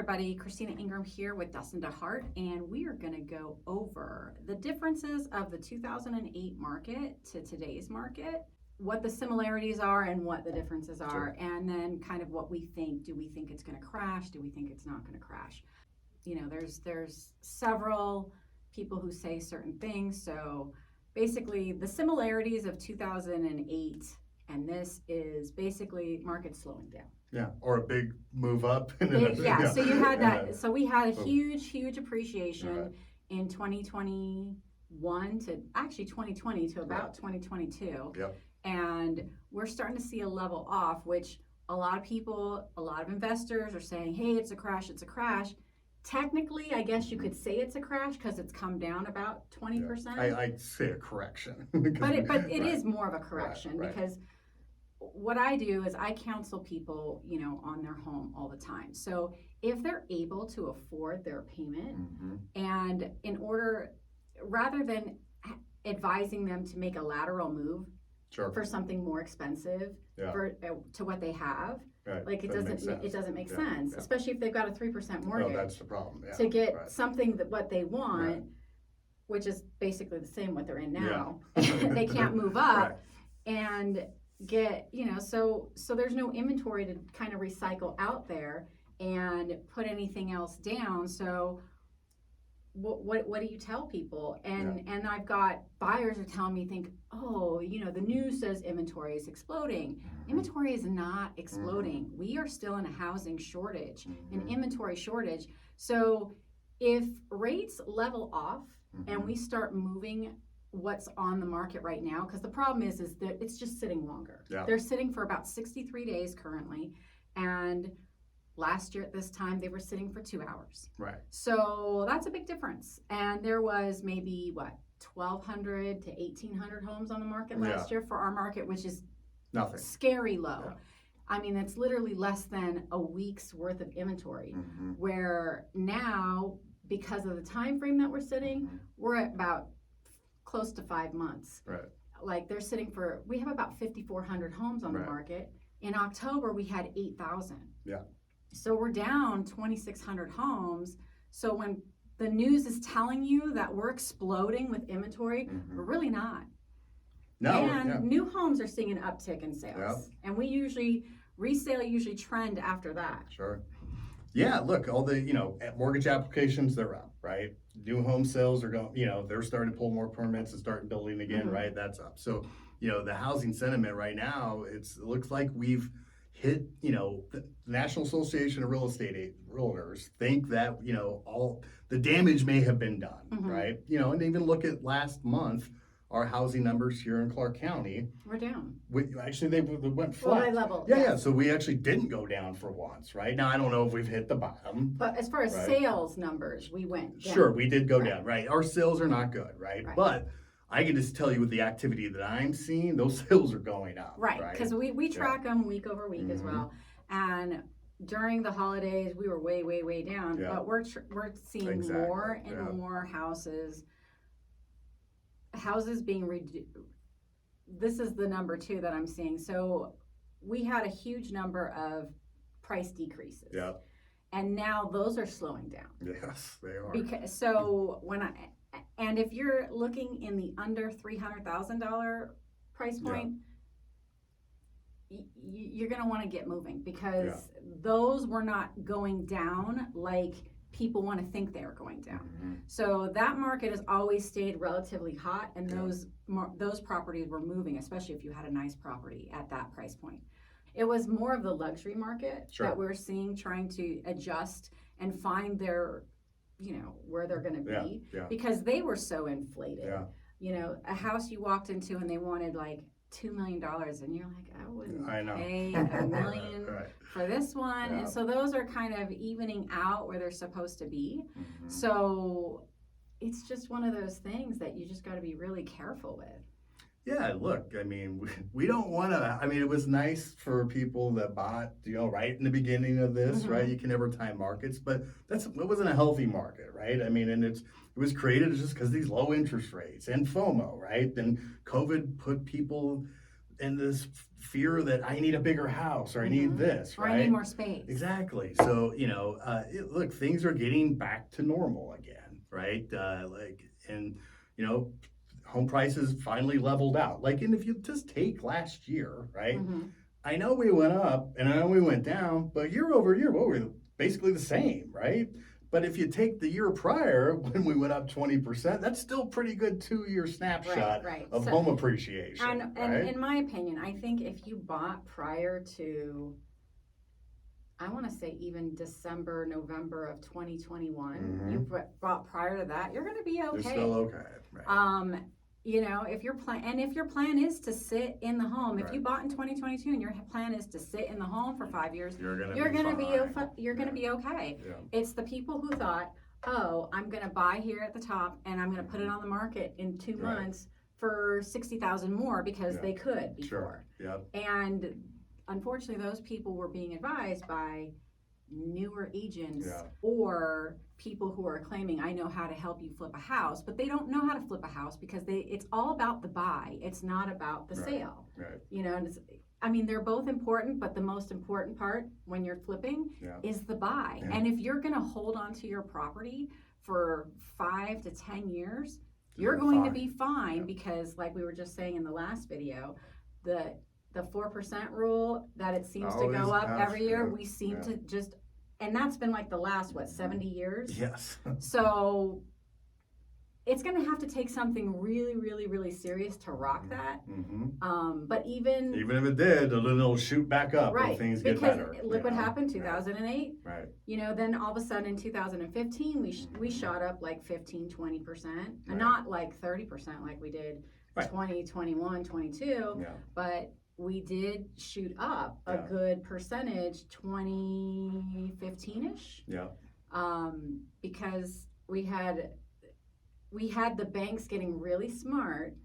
everybody. Christina Ingram here with Dustin DeHart, and we are going to go over the differences of the 2008 market to today's market, what the similarities are and what the differences are, and then kind of what we think. Do we think it's going to crash? Do we think it's not going to crash? You know, there's several people who say certain things. So basically, the similarities of 2008 and this is basically market slowing down. Yeah, or a big move up. So you had that. So we had a huge appreciation in 2021 to actually 2020 to about 2022. Yep. And we're starting to see a level off, which a lot of people, a lot of investors are saying, hey, it's a crash, it's a crash. Technically, I guess you could say it's a crash because it's come down about 20%. Yeah. I'd say a correction. but it is more of a correction because what I do is I counsel people, you know, on their home all the time. So if they're able to afford their payment and in order, rather than advising them to make a lateral move for something more expensive to what they have, like it doesn't make sense, especially if they've got a 3% mortgage. No, that's the problem. Yeah. To get something that what they want, which is basically the same what they're in now, they can't move up and get, you know, so there's no inventory to kind of recycle out there and put anything else down. So what do you tell people? And I've got buyers are telling me, oh, you know, the news says inventory is exploding. Inventory is not exploding. We are still in a housing shortage, an inventory shortage. So if rates level off and we start moving what's on the market right now, because the problem is that it's just sitting longer. They're sitting for about 63 days currently, and last year at this time they were sitting for 2 hours. So that's a big difference. And there was maybe 1,200 to 1,800 homes on the market last year for our market, which is nothing, scary low. I mean, it's literally less than a week's worth of inventory, where now, because of the time frame that we're sitting, we're at about close to 5 months. Like they're sitting for, we have about 5,400 homes on the market. In October, we had 8,000. So we're down 2,600 homes. So when the news is telling you that we're exploding with inventory, we're really not. New homes are seeing an uptick in sales. And resale usually trend after that. Yeah, look, all the, you know, mortgage applications, they're up, right? New home sales are going, you know, they're starting to pull more permits and starting building again, right? That's up. So, you know, the housing sentiment right now, it looks like we've hit, you know, the National Association of Real Estate Realtors think that, you know, all the damage may have been done, right? You know, and even look at last month, our housing numbers here in Clark County. We're down. Actually, they went flat. Well, they leveled. Yeah, so we actually didn't go down for once, right? Now, I don't know if we've hit the bottom. But as far as sales numbers, we went down. Sure, we did go down, right? Our sales are not good, right? But I can just tell you with the activity that I'm seeing, those sales are going up. Right, because we track them week over week as well. And during the holidays, we were way down. But we're seeing more and more houses being reduced. This is the number 2 that I'm seeing. So we had a huge number of price decreases. And now those are slowing down. Yes, they are. And if you're looking in the under $300,000 price point, you're going to want to get moving because those were not going down like people want to think they are going down. So that market has always stayed relatively hot, and those properties were moving, especially if you had a nice property at that price point. It was more of the luxury market that we're seeing trying to adjust and find their, you know, where they're going to be because they were so inflated. You know, a house you walked into and they wanted like $2 million, and you're like, I wouldn't pay $1 million for this one. And so those are kind of evening out where they're supposed to be. So it's just one of those things that you just got to be really careful with. Yeah, look, I mean, we don't want to, I mean, it was nice for people that bought, you know, right in the beginning of this, right? You can never time markets, but it wasn't a healthy market, right? I mean, and it was created just because these low interest rates and FOMO, right? Then COVID put people, and this fear that I need a bigger house or I need this, Or right? I need more space. Exactly. So, look, things are getting back to normal again, right? Home prices finally leveled out. Like, and if you just take last year, right? I know we went up and I know we went down, but year over year, well, we're basically the same, right? But if you take the year prior when we went up 20%, that's still pretty good 2-year snapshot of home appreciation. And in my opinion, I think if you bought prior to, I want to say even December, November of 2021, you bought prior to that, you're going to be okay. You're still okay. Right. If your plan is to sit in the home, if you bought in 2022 and your plan is to sit in the home for 5 years, you're gonna be okay. Yeah. It's the people who thought, oh, I'm gonna buy here at the top and I'm gonna put it on the market in 2 months for $60,000 more because they could before. Sure. Yep. And unfortunately, those people were being advised by newer agents or people who are claiming I know how to help you flip a house, but they don't know how to flip a house because it's all about the buy. It's not about the sale. Right. They're both important, but the most important part when you're flipping is the buy. Yeah. And if you're going to hold on to your property for 5 to 10 years, you're going to be fine because, like we were just saying in the last video, the 4% rule that it seems to go up every year, we seem to just, and that's been like the last, 70 years? Yes. So it's going to have to take something really, really, really serious to rock that. But even if it did, it'll shoot back up when things get better. Because look what happened 2008. Right. Then all of a sudden in 2015, we shot up like 15, 20%, and not like 30% like we did 20, 21, 22, but we did shoot up a good percentage 2015-ish. Yeah. Because we had the banks getting really smart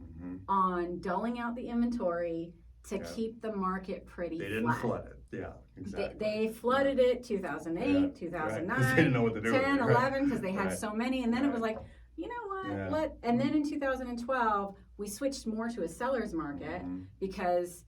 on doling out the inventory to keep the market pretty flat. They didn't flood it. Yeah, exactly. They flooded it 2008, 2009, they didn't know what to do 10, with it, 11, because they had so many, and then it was like, you know what, and then in 2012, we switched more to a seller's market because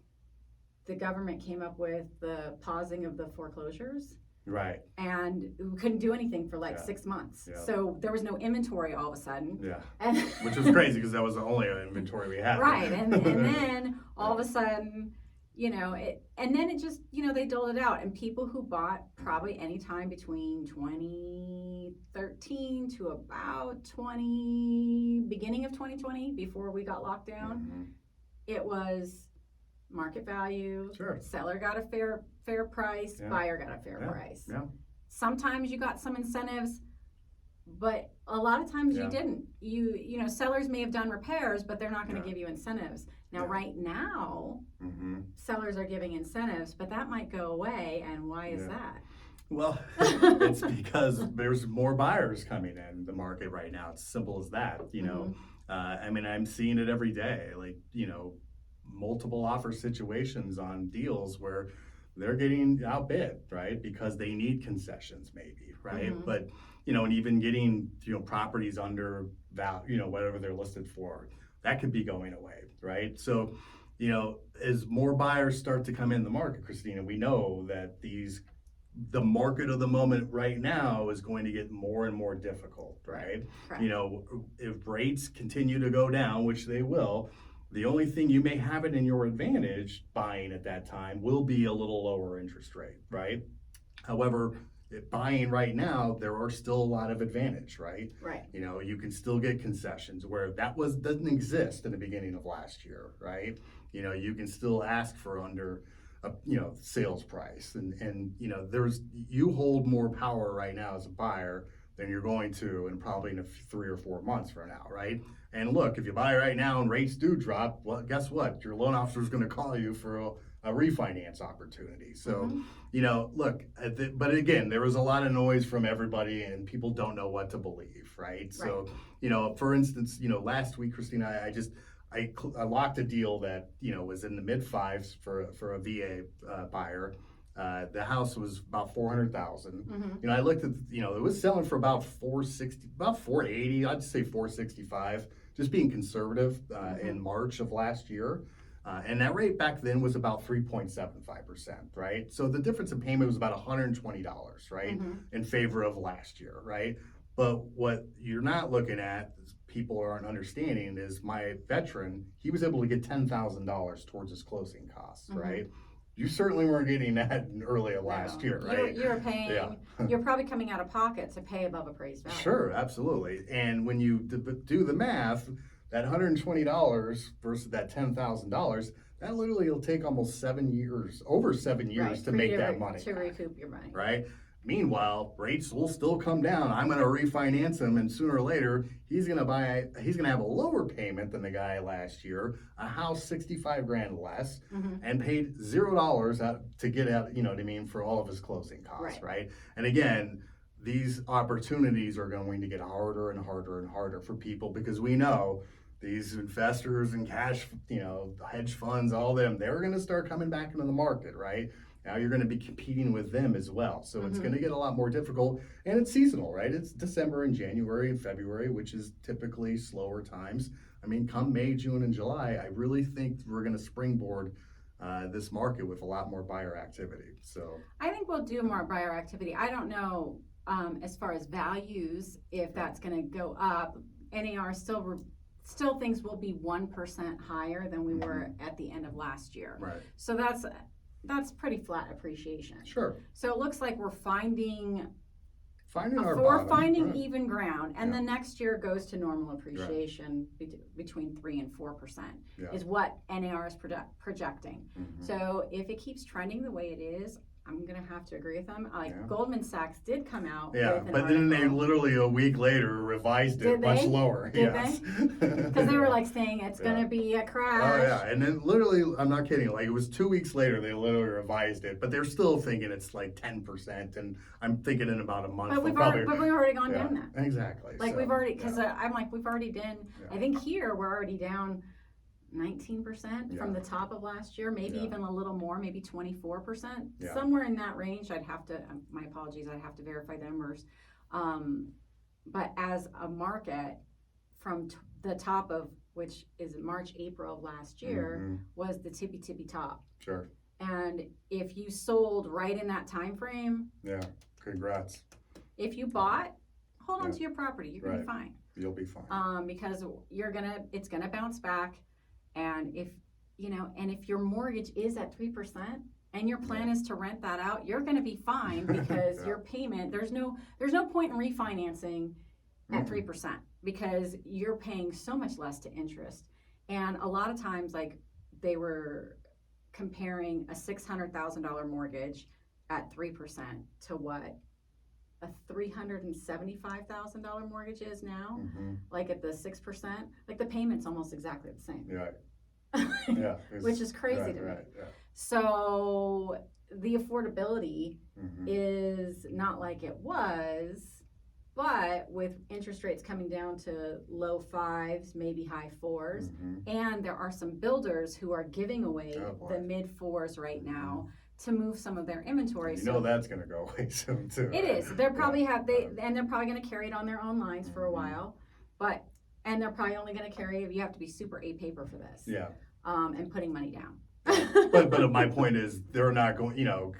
the government came up with the pausing of the foreclosures. Right. And we couldn't do anything for like 6 months. Yeah. So there was no inventory all of a sudden. Yeah. And which was crazy because that was the only inventory we had. Right. And then all of a sudden, and then it just, they doled it out. And people who bought probably any time between 2013 to about beginning of 2020, before we got locked down, it was market value. Sure. Seller got a fair price. Buyer got a fair price. Yeah. Sometimes you got some incentives, but a lot of times you didn't. Sellers may have done repairs, but they're not going to give you incentives. Now, right now, sellers are giving incentives, but that might go away. And why is that? Well, it's because there's more buyers coming in the market right now. It's simple as that. I'm seeing it every day. Like, multiple offer situations on deals where they're getting outbid, right? Because they need concessions maybe, right? But, and even getting, properties under value, whatever they're listed for, that could be going away, right? So, as more buyers start to come in the market, Christina, we know that the market of the moment right now is going to get more and more difficult, right? Correct. If rates continue to go down, which they will, the only thing you may have it in your advantage buying at that time will be a little lower interest rate, right? However, buying right now, there are still a lot of advantage, right? Right. You can still get concessions where doesn't exist in the beginning of last year, right? You can still ask for under a sales price, and you hold more power right now as a buyer than you're going to in probably in 3 or 4 months from now, right? And look, if you buy right now and rates do drop, well, guess what? Your loan officer is going to call you for a refinance opportunity. So, look, but again, there was a lot of noise from everybody and people don't know what to believe, right? So, for instance, last week, Christina, I locked a deal that, was in the mid fives for a VA buyer. The house was about $400,000. I looked at, it was selling for about $460, about $480. I'd say $465, just being conservative in March of last year. And that rate back then was about 3.75%, right? So the difference in payment was about $120, right? In favor of last year, right? But what you're not looking at, people aren't understanding, is my veteran, he was able to get $10,000 towards his closing costs, right? You certainly weren't getting that early last year, right? You're paying, you're probably coming out of pocket to pay above appraised value. Sure, absolutely. And when you do the math, that $120 versus that $10,000, that literally will take almost 7 years, over 7 years to make that money to back, recoup your money. right? Meanwhile, rates will still come down. I'm going to refinance him, and sooner or later, he's going to have a lower payment than the guy last year, a house 65 grand less, and paid $0 out to get out, you know what I mean, for all of his closing costs, right? And again, these opportunities are going to get harder and harder and harder for people, because we know these investors and cash, you know, hedge funds, all them, they're going to start coming back into the market, right? Now you're going to be competing with them as well. So it's going to get a lot more difficult, and it's seasonal, right? It's December and January and February, which is typically slower times. I mean, come May, June, and July, I really think we're going to springboard this market with a lot more buyer activity. So I think we'll do more buyer activity. I don't know as far as values, if that's going to go up. NAR still thinks we'll be 1% higher than we were at the end of last year. Right. So that's pretty flat appreciation. Sure. So it looks like we're finding our bottom, even ground, and the next year goes to normal appreciation between 3 and 4% is what NAR is projecting. So if it keeps trending the way it is, I'm gonna have to agree with them. Goldman Sachs did come out. Yeah, with an but then they article. literally a week later revised it much lower. Did yes, because they were like saying it's gonna be a crash. Oh yeah, and then literally, I'm not kidding. Like it was 2 weeks later they literally revised it, but they're still thinking it's like 10%, and I'm thinking in about a month. But we've already gone down that. Exactly. Like so, we've already, because I'm like we've already done. I think here we're already down 19% from the top of last year, maybe even a little more, maybe 24%, somewhere in that range. I'd have to, my apologies, I'd have to verify the numbers. But as a market, from the top of, which is March, April of last year, was the tippy top. Sure. And if you sold right in that time frame, congrats. If you bought, hold on to your property, you're gonna be fine. You'll be fine. Because it's gonna bounce back. And if your mortgage is at 3% and your plan is to rent that out, you're going to be fine, because your payment, there's no point in refinancing at 3%, because you're paying so much less to interest. And a lot of times, like, they were comparing a $600,000 mortgage at 3% to what a $375,000 mortgage is now, like at the 6%, like the payment's almost exactly the same. Which is crazy to me. So the affordability is not like it was, but with interest rates coming down to low 5s, maybe high 4s, and there are some builders who are giving away the mid 4s right now to move some of their inventory. You know that's going to go away soon too. It is. They're probably they're probably going to carry it on their own lines for a while, and they're probably only going to carry. You have to be super A paper for this. Yeah. And putting money down. but my point is, they're not going. You know,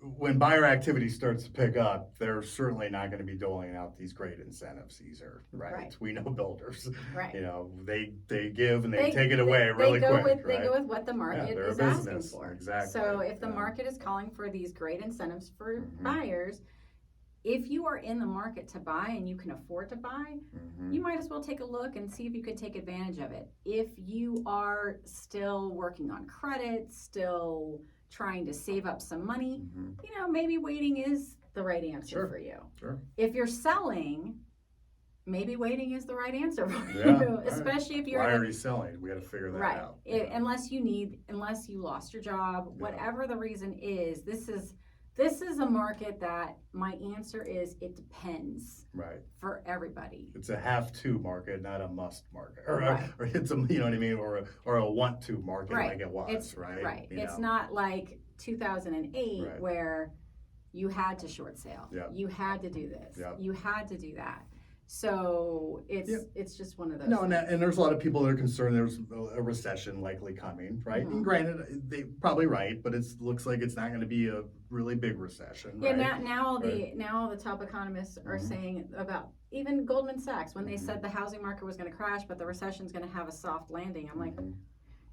when buyer activity starts to pick up, they're certainly not going to be doling out these great incentives either, right? We know builders, you know, they give and they take it away really quick. They go with what the market is asking for. Exactly. So if the market is calling for these great incentives for buyers, if you are in the market to buy and you can afford to buy, you might as well take a look and see if you could take advantage of it. If you are still working on credit, still trying to save up some money, you know, maybe waiting is the right answer for you. If you're selling, maybe waiting is the right answer for you, especially if you're already selling. We got to figure that out. Unless you lost your job, whatever the reason is, this is a market that my answer is it depends. For everybody. It's a have-to market, not a must market, or it's a, you know what I mean, or a want-to market like it was, right? It's not like 2008 where you had to short sale. You had to do this. You had to do that. So it's Yeah. it's just one of those. No, things. and there's a lot of people that are concerned there's a recession likely coming, right? Mhm. And granted, they probably right, but it looks like it's not going to be a really big recession, Yeah, right? now all the top economists are Mhm. saying about even Goldman Sachs when they Mhm. said the housing market was going to crash, but the recession's going to have a soft landing. I'm like, Mhm.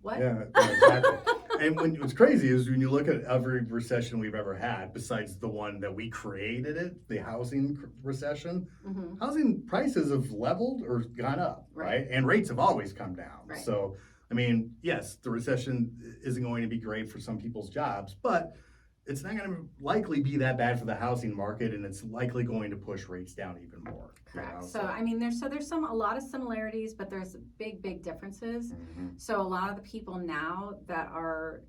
what? Yeah, exactly. And what's crazy is when you look at every recession we've ever had, besides the one that we created the housing recession, Mhm. housing prices have leveled or gone up, Right. right? And rates have always come down. Right. So, I mean, yes, the recession isn't going to be great for some people's jobs, but it's not going to likely be that bad for the housing market, and it's likely going to push rates down even more. Correct. So I mean, there's a lot of similarities, but there's big differences. Mhm. So a lot of the people now that are,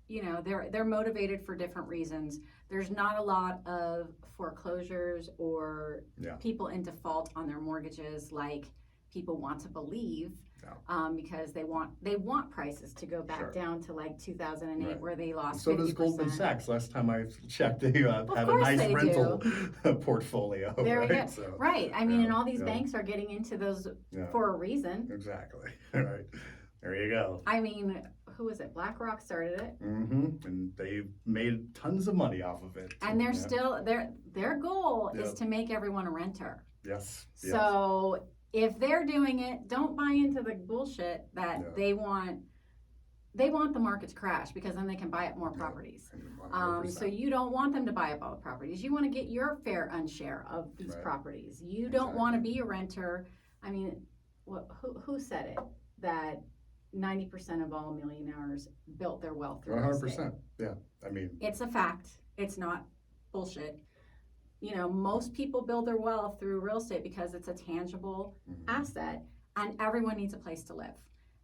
they're motivated for different reasons. There's not a lot of foreclosures or Yeah. people in default on their mortgages like people want to believe. Yeah. Because they want prices to go back Sure. down to like 2008 Right. where they lost So 50%. does Goldman Sachs. Last time I checked, they have a course nice they rental portfolio. There we right? go. So, Right. I mean, yeah, and all these yeah. banks are getting into those Yeah, for a reason. exactly. All right. There you go. I mean, who was it? BlackRock started it. And they made tons of money off of it. And they're Yeah. still their goal is Yep. to make everyone a renter. Yes. Yes. So if they're doing it, don't buy into the bullshit that Yeah. they want the market to crash because then they can buy up more Yeah. properties. 100%. So you don't want them to buy up all the properties. You want to get your fair unshare of these Right. properties. You don't want to be a renter. I mean, who said it? That 90% of all millionaires built their wealth through real estate. 100%. Yeah. I mean, It's a fact. It's not bullshit. Most people build their wealth through real estate because it's a tangible mhm. asset and everyone needs a place to live.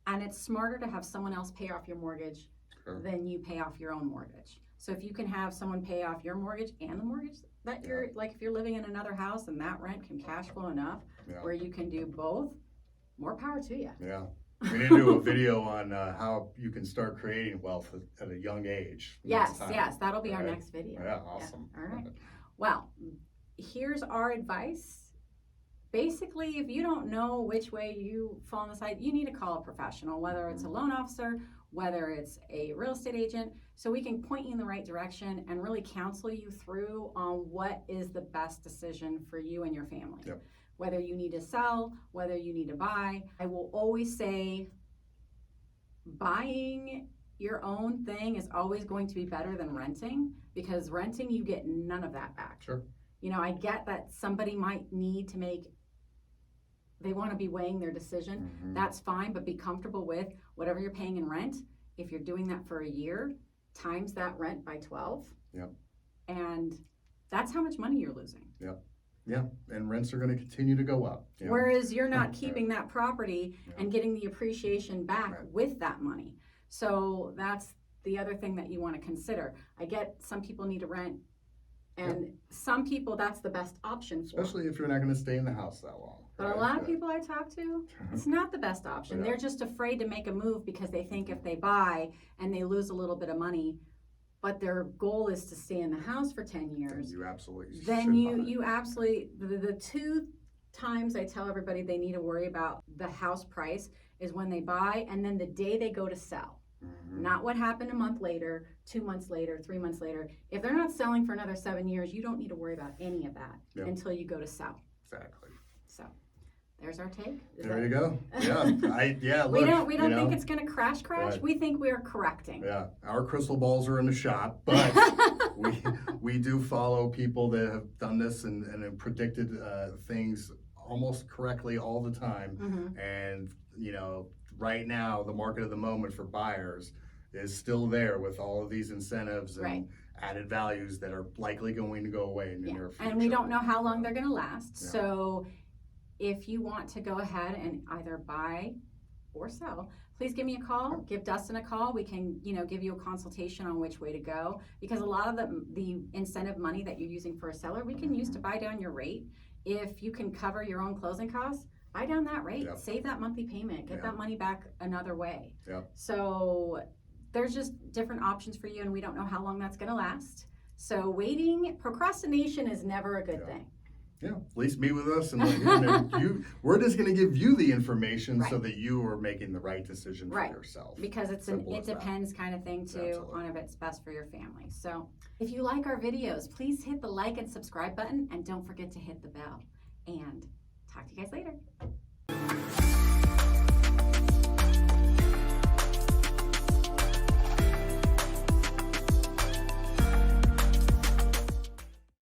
And it's smarter to have someone else pay off your mortgage Sure. than you pay off your own mortgage. So if you can have someone pay off your mortgage and the mortgage that you're like, if you're living in another house and that rent can cash flow enough Yeah. where you can do both, more power to you. Yeah. We need to do a video on how you can start creating wealth at a young age. next time. Yes, that'll be our Right. next video. Yeah, awesome. All right. Well, here's our advice. Basically, if you don't know which way you fall on the side, you need to call a professional, whether it's a loan officer, whether it's a real estate agent, so we can point you in the right direction and really counsel you through on what is the best decision for you and your family. Yep. Whether you need to sell, whether you need to buy. I will always say buying your own thing is always going to be better than renting, because renting you get none of that back. Sure. I get that somebody might need to they want to be weighing their decision. Mhm. That's fine, but be comfortable with whatever you're paying in rent. If you're doing that for a year, times that rent by 12. Yep. And that's how much money you're losing. Yeah. And rents are going to continue to go up. you know. Whereas you're not Yeah. keeping that property Yeah. and getting the appreciation back Right. with that money. So that's the other thing that you want to consider. I get some people need to rent, and some people that's the best option for. Especially if you're not going to stay in the house that long. But a right? lot of Yeah. people I talk to, it's not the best option. Yeah. They're just afraid to make a move because they think if they buy and they lose a little bit of money, but their goal is to stay in the house for 10 Then years, you absolutely then should you buy it. you absolutely the two times I tell everybody they need to worry about the house price is when they buy and then the day they go to sell. Mhm. Not what happened a month later, 2 months later, 3 months later. If they're not selling for another 7 years, you don't need to worry about any of that Yep. until you go to sell. Exactly. So there's our take. Is There that- you go. Yeah. we Look, don't you think know, it's going to crash. Right. We think we are correcting. Yeah, our crystal balls are in the shop, but we do follow people that have done this and have predicted things almost correctly all the time. Mhm. And right now the market of the moment for buyers is still there with all of these incentives and Right. added values that are likely going to go away in the near future. And we don't know how long they're going to last. Yeah. So if you want to go ahead and either buy or sell, please give me a call. Give Dustin a call. We can, give you a consultation on which way to go, because a lot of the incentive money that you're using for a seller, we can use to buy down your rate. If you can cover your own closing costs, buy down that rate. Yep. Save that monthly payment. Get Yeah. that money back another way. Yep. So there's just different options for you, and we don't know how long that's going to last. So procrastination is never a good Yeah. thing. Yeah, at least meet with us and we're just going to give you the information so Right. that you are making the right decision for Right. yourself. Because it's Simple it as that. depends kind of thing too Absolutely. on if it's best for your family. So if you like our videos, please hit the like and subscribe button and don't forget to hit the bell. And talk to you guys later.